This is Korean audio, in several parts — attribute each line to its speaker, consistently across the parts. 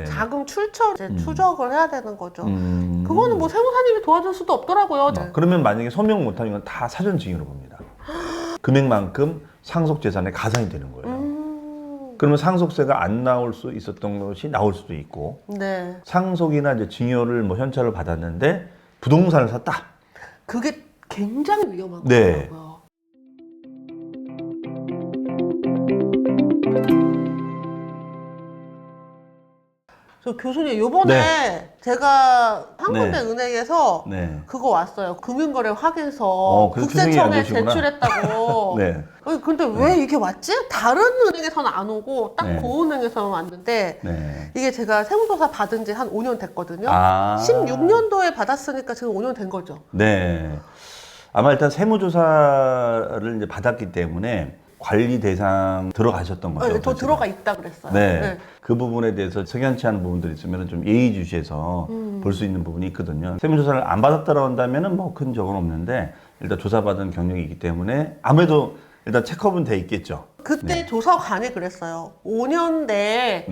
Speaker 1: 자금 출처 이제 추적을 해야 되는 거죠. 그거는 뭐 세무사님이 도와줄 수도 없더라고요.
Speaker 2: 그러면 만약에 소명 못하는 건 다 사전 증여로 봅니다. 금액만큼 상속 재산에 가산이 되는 거예요. 그러면 상속세가 안 나올 수 있었던 것이 나올 수도 있고,
Speaker 1: 네.
Speaker 2: 상속이나 이제 증여를 뭐 현찰을 받았는데 부동산을 샀다.
Speaker 1: 그게 굉장히 위험한
Speaker 2: 네.
Speaker 1: 거더라고요. 저 교수님 요번에 제가 한 군데 은행에서 그거 왔어요. 금융거래 확인서
Speaker 2: 그래서
Speaker 1: 국세청에
Speaker 2: 교수님이 안
Speaker 1: 제출했다고.
Speaker 2: 네.
Speaker 1: 근데 왜 이게 왔지? 다른 은행에서는 안 오고 딱 그 은행에서만 왔는데 이게 제가 세무조사 받은 지 한 5년 됐거든요. 16년도에 받았으니까 지금 5년 된 거죠.
Speaker 2: 네. 아마 일단 세무조사를 이제 받았기 때문에 관리 대상 들어가셨던 거죠.
Speaker 1: 네, 저 들어가 있다 그랬어요.
Speaker 2: 네. 그 부분에 대해서 석연치 않은 부분들이 있으면 좀 예의주시해서 볼 수 있는 부분이 있거든요. 세무조사를 안 받았다고 한다면 뭐 큰 적은 없는데 일단 조사받은 경력이 있기 때문에 아무래도 일단 체크업은 돼 있겠죠.
Speaker 1: 그때 조사관이 그랬어요. 5년 내에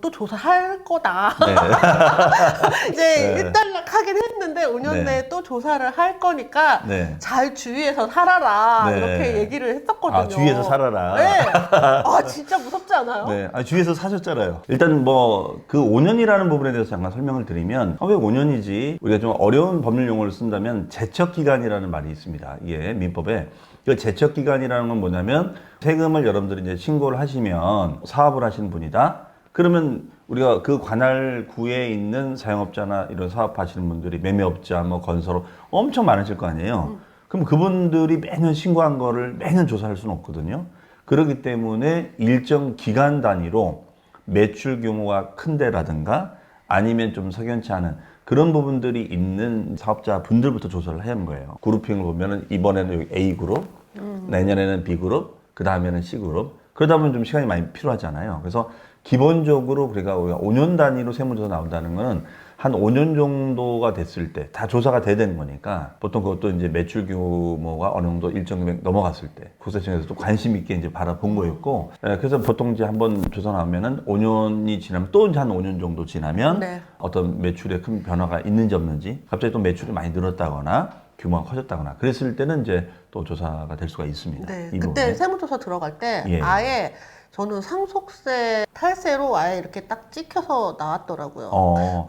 Speaker 1: 또 조사할 거다. 이제 일단락하긴 했는데 5년 내에 또 조사를 할 거니까 잘 주위에서 살아라 이렇게 얘기를 했었거든요.
Speaker 2: 아, 주위에서 살아라.
Speaker 1: 네. 아 진짜 무섭지 않아요?
Speaker 2: 네. 아, 주위에서 사셨잖아요. 일단 뭐 그 5년이라는 부분에 대해서 잠깐 설명을 드리면 왜 5년이지? 우리가 좀 어려운 법률 용어를 쓴다면 제척기간이라는 말이 있습니다. 이게 민법에. 그 제척기간이라는 건 뭐냐면 세금을 여러분들이 이제 신고를 하시면 사업을 하시는 분이다. 그러면 우리가 그 관할 구에 있는 사용업자나 이런 사업하시는 분들이 매매업자, 뭐 건설업 엄청 많으실 거 아니에요. 그럼 그분들이 매년 신고한 거를 매년 조사할 수는 없거든요. 그렇기 때문에 일정 기간 단위로 매출 규모가 큰 데라든가 아니면 좀 석연치 않은 그런 부분들이 있는 사업자 분들부터 조사를 해야 하는 거예요. 그룹핑을 보면은 이번에는 여기 A그룹, 내년에는 B그룹, 그 다음에는 C그룹. 그러다 보면 좀 시간이 많이 필요하잖아요. 그래서 기본적으로 우리가 5년 단위로 세무조사 나온다는 거는 한 5년 정도가 됐을 때 다 조사가 돼야 되는 거니까 보통 그것도 이제 매출 규모가 어느 정도 일정 금액 넘어갔을 때 국세청에서 또 관심 있게 이제 바라본 거였고 그래서 보통 이제 한번 조사 나오면은 5년이 지나면 또 이제 한 5년 정도 지나면 어떤 매출에 큰 변화가 있는지 없는지 갑자기 또 매출이 많이 늘었다거나 규모가 커졌다거나 그랬을 때는 이제 또 조사가 될 수가 있습니다.
Speaker 1: 네. 그때 세무조사 들어갈 때 아예 저는 상속세 탈세로 아예 이렇게 딱 찍혀서 나왔더라고요.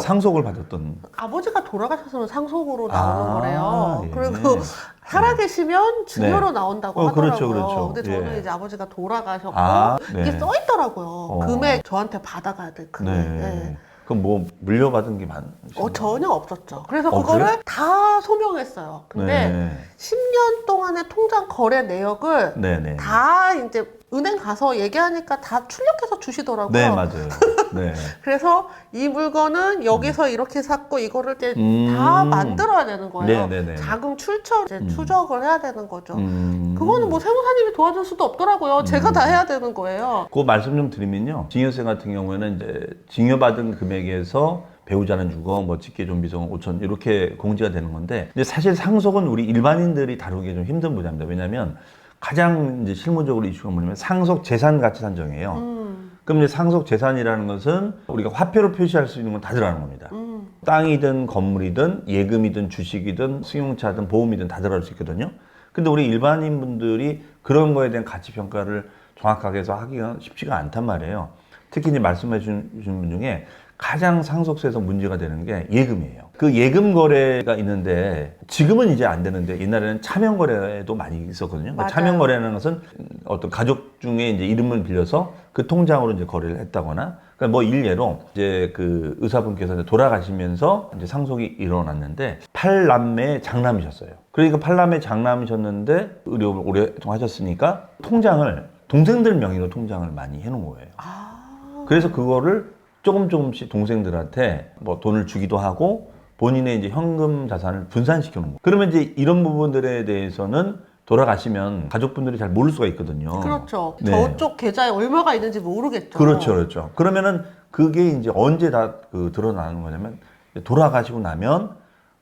Speaker 2: 상속을 받았던.
Speaker 1: 아버지가 돌아가셔서는 상속으로 나오는 거래요. 그리고 살아계시면 증여로 나온다고 하더라고요.
Speaker 2: 그렇죠.
Speaker 1: 근데 저는 이제 아버지가 돌아가셨고 이게 써 있더라고요. 금액 저한테 받아가야 될 금액.
Speaker 2: 그럼 뭐 물려받은 게 많으신가요?
Speaker 1: 전혀 없었죠. 그래서 그거를
Speaker 2: 그래요?
Speaker 1: 다 소명했어요. 근데 10년 동안의 통장 거래 내역을 다 이제 은행 가서 얘기하니까 다 출력해서 주시더라고요.
Speaker 2: 네, 맞아요. 네.
Speaker 1: 그래서 이 물건은 여기서 이렇게 샀고 이거를 이제 다 만들어야 되는 거예요. 자금 출처 이제 추적을 해야 되는 거죠. 그거는 뭐 세무사님이 도와줄 수도 없더라고요. 제가 다 해야 되는 거예요.
Speaker 2: 그 말씀 좀 드리면요. 증여세 같은 경우에는 이제 증여받은 금액에서 배우자는 주거, 뭐 직계 좀비송 5천 이렇게 공제가 되는 건데, 근데 사실 상속은 우리 일반인들이 다루기 좀 힘든 분야입니다. 왜냐하면 가장 이제 실무적으로 이슈가 뭐냐면 상속 재산 가치 산정이에요. 그럼 이제 상속 재산이라는 것은 우리가 화폐로 표시할 수 있는 건 다 들어가는 겁니다. 땅이든 건물이든 예금이든 주식이든 승용차든 보험이든 다 들어갈 수 있거든요. 근데 우리 일반인 분들이 그런 거에 대한 가치 평가를 정확하게 해서 하기가 쉽지가 않단 말이에요. 특히 이제 말씀해 주신 분 중에 가장 상속세에서 문제가 되는 게 예금이에요. 그 예금 거래가 있는데 지금은 이제 안 되는데 옛날에는 차명 거래도 많이 있었거든요. 그러니까 차명 거래라는 것은 어떤 가족 중에 이제 이름을 빌려서 그 통장으로 이제 거래를 했다거나, 그러니까 뭐 일례로 이제 그 의사분께서 이제 돌아가시면서 이제 상속이 일어났는데 8남매 장남이셨어요. 그러니까 8남매 장남이셨는데 의료를 오랫동안 하셨으니까 통장을 동생들 명의로 통장을 많이 해놓은 거예요. 그래서 그거를 조금씩 동생들한테 뭐 돈을 주기도 하고 본인의 이제 현금 자산을 분산시켜 놓은 거예요. 그러면 이제 이런 부분들에 대해서는 돌아가시면 가족분들이 잘 모를 수가 있거든요.
Speaker 1: 그렇죠. 저쪽 계좌에 얼마가 있는지 모르겠죠.
Speaker 2: 그렇죠. 그러면은 그게 이제 언제 다 드러나는 거냐면 돌아가시고 나면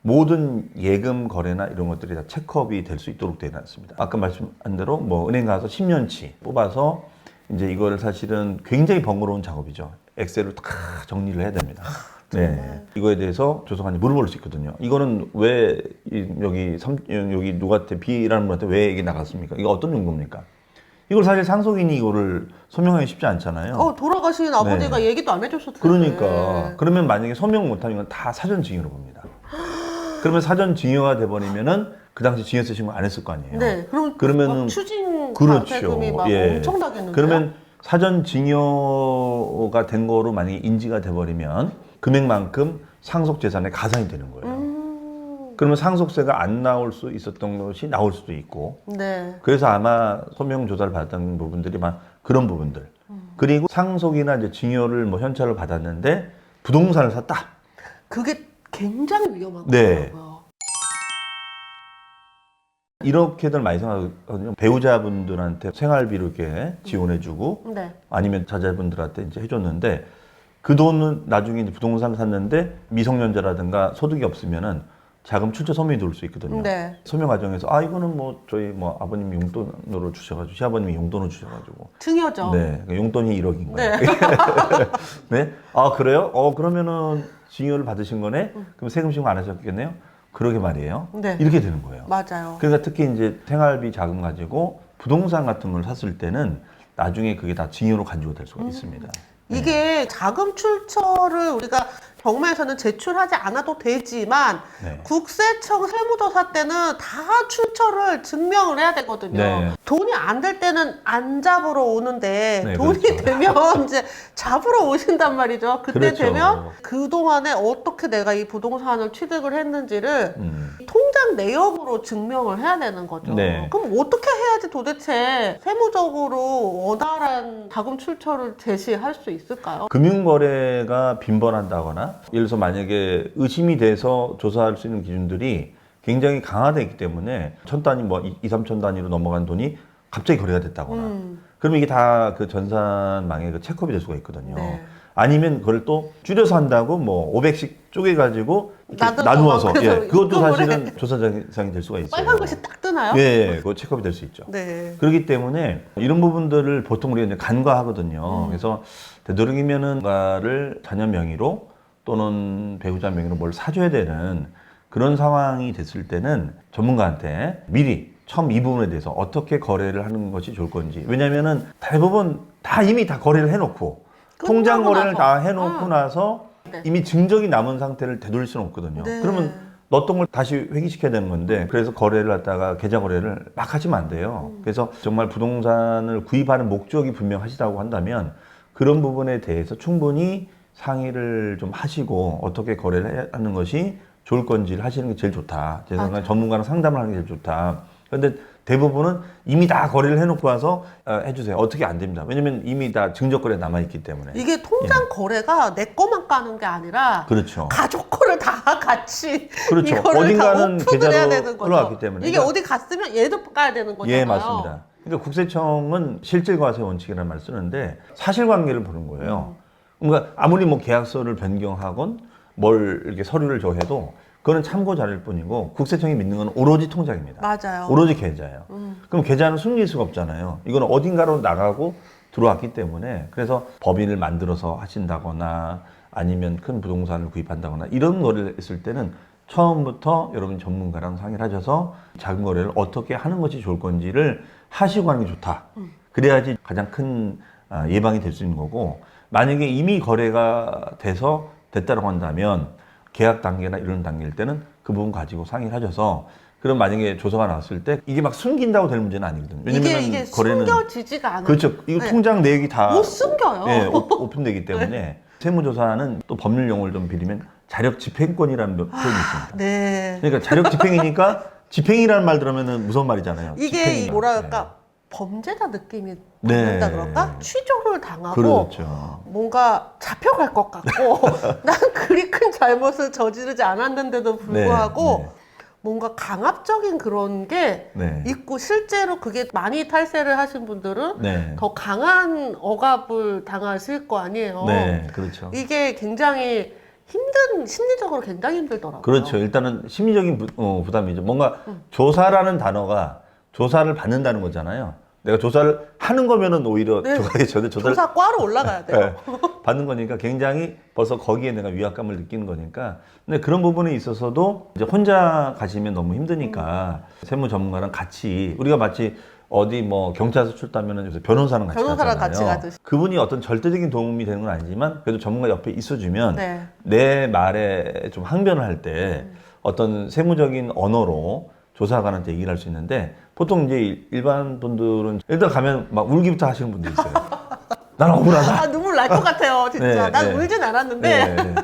Speaker 2: 모든 예금 거래나 이런 것들이 다 체크업이 될 수 있도록 되어 있습니다. 아까 말씀한 대로 뭐 은행 가서 10년치 뽑아서 이제 이거를 사실은 굉장히 번거로운 작업이죠. 엑셀로 다 정리를 해야 됩니다. 네, 이거에 대해서 조사관이 물어볼 수 있거든요. 이거는 왜 여기 누구한테 B라는 분한테 왜 얘기 나갔습니까? 이거 어떤 용도입니까? 이걸 사실 상속인이 이거를 소명하기 쉽지 않잖아요.
Speaker 1: 돌아가신 아버지가 얘기도 안 해줬을 텐데.
Speaker 2: 그러니까 그러면 만약에 소명 못하면 이건 다 사전 증여로 봅니다. 그러면 사전 증여가 돼버리면은 그 당시 증여세 신고 안 했을 거 아니에요.
Speaker 1: 네,
Speaker 2: 그러면은
Speaker 1: 추징
Speaker 2: 그렇죠.
Speaker 1: 세금이 막 엄청나겠는데요.
Speaker 2: 그러면 사전 증여가 된 거로 만약에 인지가 돼버리면 금액만큼 상속 재산에 가산이 되는 거예요. 그러면 상속세가 안 나올 수 있었던 것이 나올 수도 있고.
Speaker 1: 네.
Speaker 2: 그래서 아마 소명 조사를 받았던 부분들이 막 그런 부분들. 그리고 상속이나 이제 증여를 뭐 현찰을 받았는데 부동산을 샀다.
Speaker 1: 그게 굉장히 위험한
Speaker 2: 네.
Speaker 1: 거더라고요.
Speaker 2: 이렇게들 많이 생각하거든요. 배우자분들한테 생활비로 이렇게 지원해주고
Speaker 1: 네.
Speaker 2: 아니면 자제분들한테 이제 해줬는데 그 돈은 나중에 이제 부동산을 샀는데 미성년자라든가 소득이 없으면은 자금 출처 소명이 들어올 수 있거든요.
Speaker 1: 네.
Speaker 2: 소명 과정에서 이거는 뭐 저희 뭐 아버님이 용돈으로 주셔가지고 시아버님이 용돈으로 주셔가지고
Speaker 1: 증여죠.
Speaker 2: 네, 용돈이 1억인 거예요.
Speaker 1: 네.
Speaker 2: 네, 그래요? 그러면은 증여를 받으신 거네? 그럼 세금 신고 안 하셨겠네요? 그러게 말이에요.
Speaker 1: 네.
Speaker 2: 이렇게 되는 거예요.
Speaker 1: 맞아요.
Speaker 2: 그러니까 특히 이제 생활비 자금 가지고 부동산 같은 걸 샀을 때는 나중에 그게 다 증여로 간주가 될 수가 있습니다.
Speaker 1: 이게 자금 출처를 우리가 경매에서는 제출하지 않아도 되지만
Speaker 2: 네.
Speaker 1: 국세청 세무조사 때는 다 출처를 증명을 해야 되거든요.
Speaker 2: 네.
Speaker 1: 돈이 안 될 때는 안 잡으러 오는데
Speaker 2: 네,
Speaker 1: 돈이
Speaker 2: 그렇죠.
Speaker 1: 되면 이제 잡으러 오신단 말이죠. 그때
Speaker 2: 그렇죠.
Speaker 1: 되면 그동안에 어떻게 내가 이 부동산을 취득을 했는지를
Speaker 2: 음.
Speaker 1: 통장 내역으로 증명을 해야 되는 거죠.
Speaker 2: 네.
Speaker 1: 그럼 어떻게 해야지 도대체 세무적으로 원활한 자금 출처를 제시할 수 있을까요?
Speaker 2: 금융거래가 빈번한다거나 예를 들어서 만약에 의심이 돼서 조사할 수 있는 기준들이 굉장히 강화되어 있기 때문에 1000단위 뭐 2, 3천 단위로 넘어간 돈이 갑자기 거래가 됐다거나 그러면 이게 다 그 전산망에 그 체크업이 될 수가 있거든요.
Speaker 1: 네.
Speaker 2: 아니면 그걸 또 줄여서 한다고 뭐 500씩 쪼개가지고 이렇게
Speaker 1: 나눠서
Speaker 2: 나누어서
Speaker 1: 그래서
Speaker 2: 그것도
Speaker 1: 입금을
Speaker 2: 사실은 조사 대상이 될 수가 있어요.
Speaker 1: 빨간 것이 딱 뜨나요?
Speaker 2: 예, 그거 체크업이 될 수 있죠.
Speaker 1: 네.
Speaker 2: 그렇기 때문에 이런 부분들을 보통 우리가 이제 간과하거든요. 그래서 되도록이면은 뭔가를 자녀 명의로 또는 배우자 명의로 뭘 사줘야 되는 그런 상황이 됐을 때는 전문가한테 미리 처음 이 부분에 대해서 어떻게 거래를 하는 것이 좋을 건지. 왜냐면은 대부분 다 이미 다 거래를 해놓고 통장 거래를
Speaker 1: 나서.
Speaker 2: 다 해놓고 나서
Speaker 1: 네.
Speaker 2: 이미 증적이 남은 상태를 되돌릴 수는 없거든요.
Speaker 1: 네.
Speaker 2: 그러면 넣었던 걸 다시 회귀시켜야 되는 건데 그래서 거래를 하다가 계좌 거래를 막 하시면 안 돼요. 그래서 정말 부동산을 구입하는 목적이 분명하시다고 한다면 그런 부분에 대해서 충분히 상의를 좀 하시고 어떻게 거래를 하는 것이 좋을 건지를 하시는 게 제일 좋다. 제 생각에 전문가랑 상담을 하는 게 제일 좋다. 그런데 대부분은 이미 다 거래를 해놓고 와서 해주세요. 어떻게 안 됩니다. 왜냐면 이미 다 증적 거래 남아있기 때문에.
Speaker 1: 이게 통장 거래가 내 거만 까는 게 아니라
Speaker 2: 그렇죠.
Speaker 1: 가족 거를 다 같이
Speaker 2: 그렇죠.
Speaker 1: 이거를
Speaker 2: 어딘가는
Speaker 1: 다 오픈을 해야
Speaker 2: 계좌로
Speaker 1: 되는 거죠.
Speaker 2: 흘러왔기 때문에.
Speaker 1: 이게
Speaker 2: 그러니까
Speaker 1: 어디 갔으면 얘도 까야 되는 거잖아요.
Speaker 2: 예, 맞습니다. 그러니까 국세청은 실질과세 원칙이라는 말을 쓰는데 사실관계를 보는 거예요. 그러니까 아무리 뭐 계약서를 변경하건 뭘 이렇게 서류를 정해도 그거는 참고 자료일 뿐이고 국세청이 믿는 건 오로지 통장입니다.
Speaker 1: 맞아요.
Speaker 2: 오로지 계좌예요. 그럼 계좌는 숨길 수가 없잖아요. 이건 어딘가로 나가고 들어왔기 때문에 그래서 법인을 만들어서 하신다거나 아니면 큰 부동산을 구입한다거나 이런 거를 했을 때는 처음부터 여러분 전문가랑 상의를 하셔서 자금 거래를 어떻게 하는 것이 좋을 건지를 하시고 하는 게 좋다. 그래야지 가장 큰 예방이 될 수 있는 거고 만약에 이미 거래가 됐다고 한다면 계약 단계나 이런 단계일 때는 그 부분 가지고 상의를 하셔서 그럼 만약에 조사가 나왔을 때 이게 막 숨긴다고 될 문제는 아니거든요. 왜냐면
Speaker 1: 이게
Speaker 2: 거래는
Speaker 1: 숨겨지지가 않아요.
Speaker 2: 그렇죠. 이거
Speaker 1: 네.
Speaker 2: 통장 내역이 다
Speaker 1: 못 숨겨요.
Speaker 2: 예, 오픈되기 때문에 세무조사는 또 법률 용어를 좀 빌리면 자력 집행권이라는 표현이 있습니다.
Speaker 1: 네.
Speaker 2: 그러니까 자력 집행이니까 집행이라는 말 들으면은 무서운 말이잖아요.
Speaker 1: 이게
Speaker 2: 집행이란.
Speaker 1: 뭐랄까 범죄자 느낌이
Speaker 2: 네.
Speaker 1: 받는다 그럴까? 취조를 당하고
Speaker 2: 그렇죠.
Speaker 1: 뭔가 잡혀갈 것 같고 난 그리 큰 잘못을 저지르지 않았는데도 불구하고
Speaker 2: 네, 네.
Speaker 1: 뭔가 강압적인 그런 게
Speaker 2: 네.
Speaker 1: 있고 실제로 그게 많이 탈세를 하신 분들은
Speaker 2: 네.
Speaker 1: 더 강한 억압을 당하실 거 아니에요.
Speaker 2: 네, 그렇죠.
Speaker 1: 이게 굉장히 심리적으로 굉장히 힘들더라고요.
Speaker 2: 그렇죠. 일단은 심리적인 부담이죠. 뭔가 조사라는 단어가 조사를 받는다는 거잖아요. 내가 조사를 하는 거면은 오히려
Speaker 1: 네.
Speaker 2: 조사를
Speaker 1: 조사과로 올라가야 돼요.
Speaker 2: 네, 받는 거니까 굉장히 벌써 거기에 내가 위압감을 느끼는 거니까. 근데 그런 부분에 있어서도 이제 혼자 가시면 너무 힘드니까 세무 전문가랑 같이 우리가 마치 어디 뭐 경찰서 출두하면은 요새 변호사랑 같이
Speaker 1: 변호사랑
Speaker 2: 가잖아요.
Speaker 1: 같이 가듯이.
Speaker 2: 그분이 어떤 절대적인 도움이 되는 건 아니지만 그래도 전문가 옆에 있어주면
Speaker 1: 네.
Speaker 2: 내 말에 좀 항변을 할 때 어떤 세무적인 언어로 조사관한테 얘기를 할 수 있는데 보통 이제 일반 분들은 일단 가면 막 울기부터 하시는 분도 있어요. 난 억울하다.
Speaker 1: 아, 눈물 날 것 같아요, 진짜.
Speaker 2: 네,
Speaker 1: 난
Speaker 2: 네.
Speaker 1: 울진 않았는데.
Speaker 2: 네.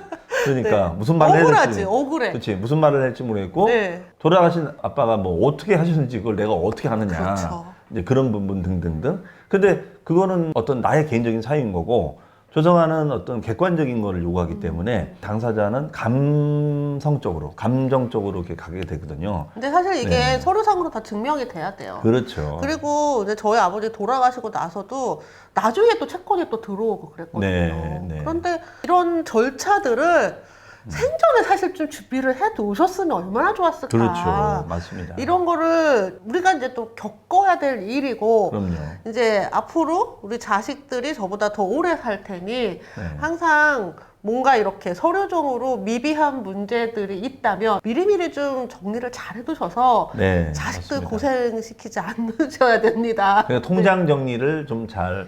Speaker 2: 그러니까
Speaker 1: 네.
Speaker 2: 무슨 말을 해야
Speaker 1: 억울하지,
Speaker 2: 될지.
Speaker 1: 억울해.
Speaker 2: 그렇지. 무슨 말을 할지 모르겠고
Speaker 1: 네.
Speaker 2: 돌아가신 아빠가 뭐 어떻게 하셨는지 그걸 내가 어떻게 하느냐.
Speaker 1: 그렇죠.
Speaker 2: 이제 그런 부분 등등등. 근데 그거는 어떤 나의 개인적인 사유인 거고 조정하는 어떤 객관적인 거를 요구하기 때문에 당사자는 감성적으로, 감정적으로 이렇게 가게 되거든요.
Speaker 1: 근데 사실 이게
Speaker 2: 네.
Speaker 1: 서류상으로 다 증명이 돼야 돼요.
Speaker 2: 그렇죠.
Speaker 1: 그리고 이제 저희 아버지 돌아가시고 나서도 나중에 또 채권이 또 들어오고 그랬거든요.
Speaker 2: 네, 네.
Speaker 1: 그런데 이런 절차들을 생전에 사실 좀 준비를 해 두셨으면 얼마나 좋았을까.
Speaker 2: 그렇죠. 맞습니다.
Speaker 1: 이런 거를 우리가 이제 또 겪어야 될 일이고,
Speaker 2: 그럼요.
Speaker 1: 이제 앞으로 우리 자식들이 저보다 더 오래 살 테니
Speaker 2: 네.
Speaker 1: 항상 뭔가 이렇게 서류적으로 미비한 문제들이 있다면 미리미리 좀 정리를 잘 해두셔서
Speaker 2: 네,
Speaker 1: 자식들
Speaker 2: 맞습니다.
Speaker 1: 고생시키지 않으셔야 됩니다.
Speaker 2: 그러니까 통장 정리를 좀 잘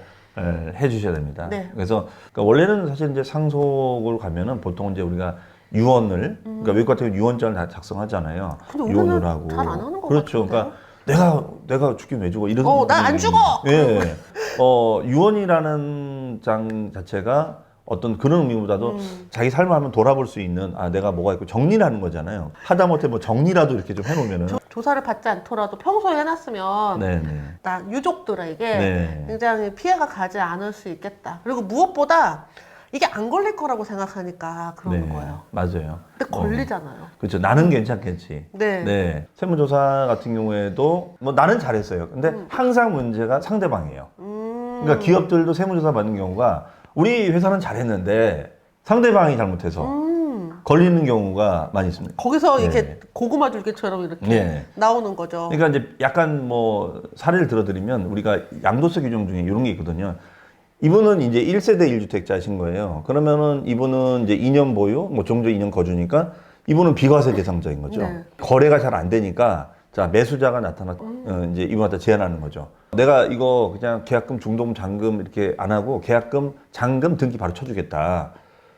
Speaker 2: 해주셔야 됩니다.
Speaker 1: 네.
Speaker 2: 그래서 그러니까 원래는 사실 이제 상속을 가면은 보통 이제 우리가 유언을 그러니까 외국 같은 경우 유언장을 다 작성하잖아요.
Speaker 1: 근데 우리는
Speaker 2: 유언을 하고
Speaker 1: 잘안 하는 것
Speaker 2: 그렇죠.
Speaker 1: 같은데요?
Speaker 2: 그러니까 내가 죽긴 왜 죽어 이런.
Speaker 1: 난 안
Speaker 2: 분들이-
Speaker 1: 죽어!
Speaker 2: 예. 유언이라는 장 자체가 어떤 그런 의미보다도 자기 삶을 한번 돌아볼 수 있는 내가 뭐가 있고 정리를 하는 거잖아요. 하다못해 뭐 정리라도 이렇게 좀 해놓으면은.
Speaker 1: 조사를 받지 않더라도 평소에 해놨으면
Speaker 2: 네네.
Speaker 1: 나 유족들에게
Speaker 2: 네.
Speaker 1: 굉장히 피해가 가지 않을 수 있겠다. 그리고 무엇보다 이게 안 걸릴 거라고 생각하니까 그러는 거예요.
Speaker 2: 맞아요.
Speaker 1: 근데 걸리잖아요.
Speaker 2: 그렇죠. 나는 괜찮겠지.
Speaker 1: 네.
Speaker 2: 세무조사 같은 경우에도 뭐 나는 잘했어요. 근데 항상 문제가 상대방이에요. 그러니까 기업들도 세무조사 받는 경우가 우리 회사는 잘했는데 상대방이 잘못해서 걸리는 경우가 많이 있습니다.
Speaker 1: 거기서 이렇게
Speaker 2: 네.
Speaker 1: 고구마 줄기처럼 이렇게
Speaker 2: 네.
Speaker 1: 나오는 거죠.
Speaker 2: 그러니까 이제 약간 뭐 사례를 들어드리면 우리가 양도세 규정 중에 이런 게 있거든요. 이분은 이제 1세대 1주택자신 거예요. 그러면은 이분은 이제 2년 보유, 뭐 종조 2년 거주니까 이분은 비과세 대상자인 거죠.
Speaker 1: 네.
Speaker 2: 거래가 잘 안 되니까 자 매수자가 나타나 이제 이분한테 제안하는 거죠. 내가 이거 그냥 계약금, 중도금, 잔금 이렇게 안 하고 계약금, 잔금 등기 바로 쳐주겠다.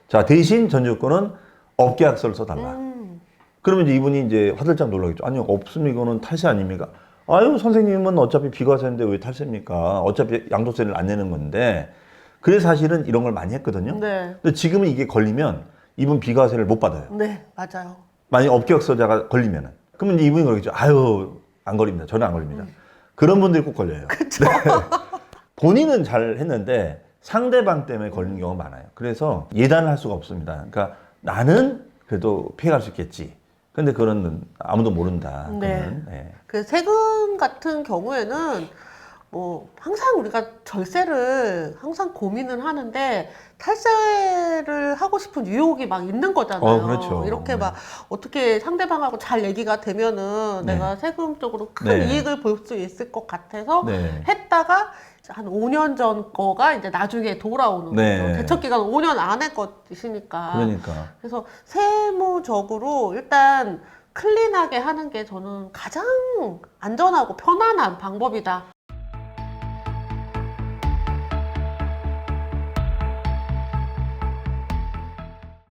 Speaker 2: 자 대신 전 조건은 업계약서를 써달라. 그러면 이제 이분이 이제 화들짝 놀라겠죠. 아니요, 없으면 이거는 탈세 아닙니까? 아유, 선생님은 어차피 비과세인데 왜 탈세입니까? 어차피 양도세를 안 내는 건데. 그래서 사실은 이런 걸 많이 했거든요.
Speaker 1: 네.
Speaker 2: 근데 지금은 이게 걸리면 이분 비과세를 못 받아요.
Speaker 1: 네, 맞아요.
Speaker 2: 만약 업계약서자가 걸리면은. 그러면 이제 이분이 그러겠죠. 아유, 안 걸립니다. 저는 안 걸립니다. 그런 분들이 꼭 걸려요.
Speaker 1: 그쵸.
Speaker 2: 네. 본인은 잘 했는데 상대방 때문에 걸리는 경우가 많아요. 그래서 예단을 할 수가 없습니다. 그러니까 나는 그래도 피해갈 수 있겠지. 근데 그건 아무도 모른다.
Speaker 1: 네.
Speaker 2: 그거는. 네.
Speaker 1: 그 세금 같은 경우에는 뭐 항상 우리가 절세를 항상 고민을 하는데 탈세를 하고 싶은 유혹이 막 있는 거잖아요.
Speaker 2: 그렇죠.
Speaker 1: 이렇게
Speaker 2: 네.
Speaker 1: 막 어떻게 상대방하고 잘 얘기가 되면은
Speaker 2: 네.
Speaker 1: 내가 세금적으로 큰
Speaker 2: 네.
Speaker 1: 이익을 볼 수 있을 것 같아서
Speaker 2: 네.
Speaker 1: 했다가 한 5년 전 거가 이제 나중에 돌아오는
Speaker 2: 네.
Speaker 1: 거죠. 대척 기간 5년 안에 것이니까.
Speaker 2: 그러니까.
Speaker 1: 그래서 세무적으로 일단 클린하게 하는 게 저는 가장 안전하고 편안한 방법이다.